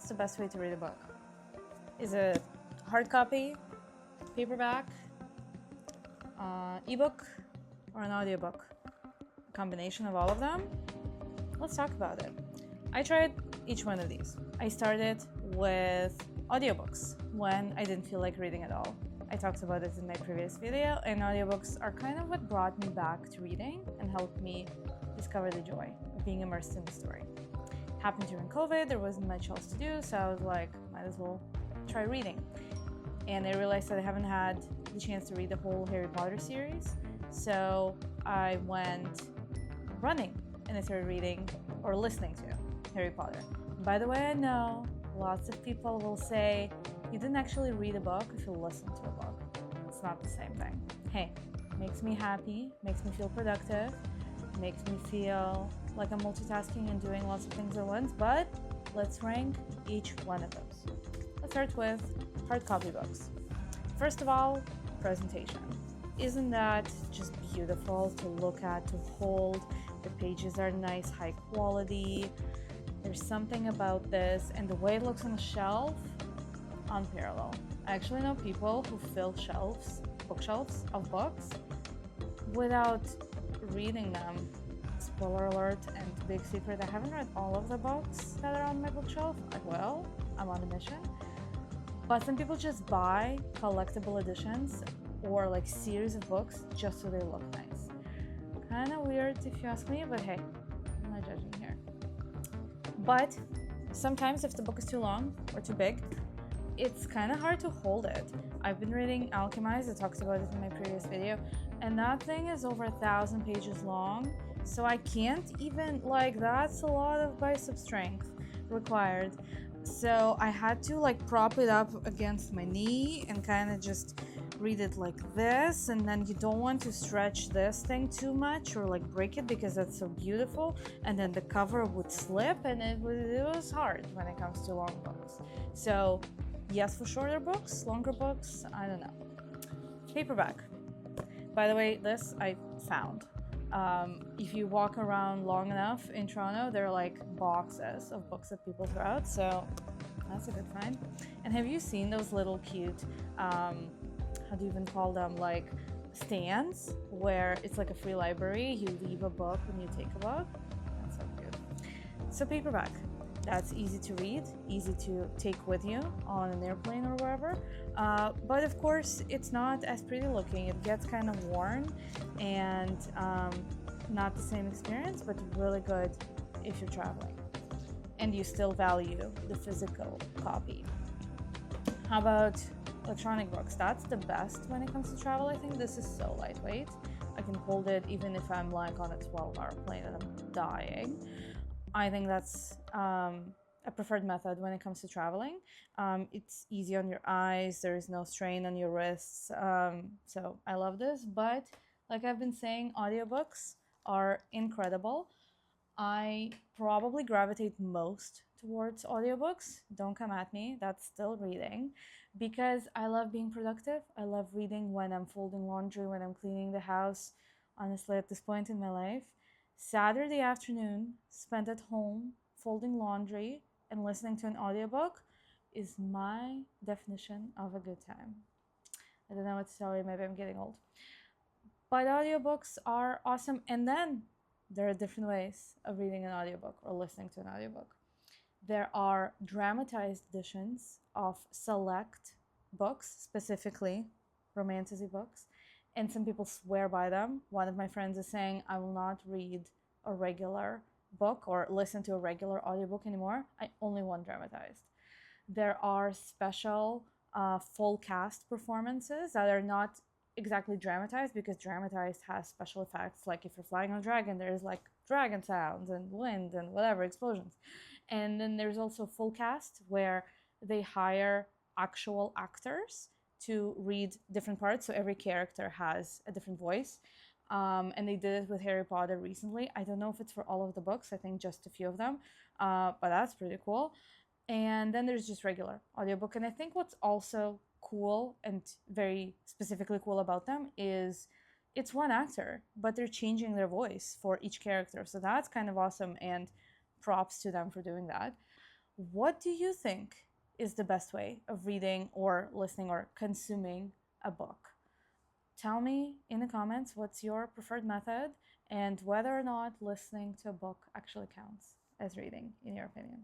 What's the best way to read a book? Is it hard copy, paperback, ebook, or an audiobook? A combination of all of them? Let's talk about it. I tried each one of these. I started with audiobooks when I didn't feel like reading at all. I talked about it in my previous video, and audiobooks are kind of what brought me back to reading and helped me discover the joy of being immersed in the story. It happened during COVID, there wasn't much else to do, so I was like, might as well try reading. And I realized that I haven't had the chance to read the whole Harry Potter series, so I went running and I started reading or listening to Harry Potter. By the way, I know lots of people will say you didn't actually read a book if you listened to a book. It's not the same thing. Hey, makes me happy, makes me feel productive, makes me feel like I'm multitasking and doing lots of things at once, but let's rank each one of those. Let's start with hard copy books. First of all, presentation. Isn't that just beautiful to look at, to hold? The pages are nice, high quality. There's something about this, and the way it looks on the shelf, unparalleled. I actually know people who fill bookshelves of books without reading them. Spoiler alert and big secret, I haven't read all of the books that are on my bookshelf. Well, I'm on a mission. But some people just buy collectible editions or like series of books just so they look nice. Kind of weird if you ask me, but hey, I'm not judging here. But sometimes if the book is too long or too big, it's kind of hard to hold it. I've been reading Alchemized, I talked about it in my previous video, and that thing is over 1,000 pages long, so I can't even, that's a lot of bicep strength required. So I had to prop it up against my knee and kind of just read it like this, and then you don't want to stretch this thing too much or break it because that's so beautiful, and then the cover would slip, and it was hard when it comes to long books. So yes, for shorter books, longer books, I don't know. Paperback. By the way, this I found. If you walk around long enough in Toronto, there are boxes of books that people throw out, so that's a good find. And have you seen those little cute, how do you even call them, stands, where it's like a free library, you leave a book when you take a book? That's so cute. So paperback. That's easy to read, easy to take with you on an airplane or wherever. But of course, it's not as pretty looking. It gets kind of worn and not the same experience, but really good if you're traveling and you still value the physical copy. How about electronic books? That's the best when it comes to travel. I think this is so lightweight. I can hold it even if I'm on a 12-hour plane and I'm dying. I think that's a preferred method when it comes to traveling. It's easy on your eyes, there is no strain on your wrists, so I love this. But like I've been saying, audiobooks are incredible. I probably gravitate most towards audiobooks. Don't come at me, that's still reading, because I love being productive. I love reading when I'm folding laundry, when I'm cleaning the house. Honestly, at this point in my life, Saturday afternoon spent at home folding laundry and listening to an audiobook is my definition of a good time. I don't know what to tell you, maybe I'm getting old. But audiobooks are awesome. And then there are different ways of reading an audiobook or listening to an audiobook. There are dramatized editions of select books, specifically romantasy books. And some people swear by them. One of my friends is saying, I will not read a regular book or listen to a regular audiobook anymore. I only want dramatized. There are special full cast performances that are not exactly dramatized, because dramatized has special effects. Like if you're flying on a dragon, there's dragon sounds and wind and whatever, explosions. And then there's also full cast where they hire actual actors to read different parts, so every character has a different voice. And they did it with Harry Potter recently. I don't know if it's for all of the books, I think just a few of them, but that's pretty cool. And then there's just regular audiobook. And I think what's also cool and very specifically cool about them is it's one actor, but they're changing their voice for each character. So that's kind of awesome, and props to them for doing that. What do you think is the best way of reading or listening or consuming a book? Tell me in the comments what's your preferred method and whether or not listening to a book actually counts as reading, in your opinion.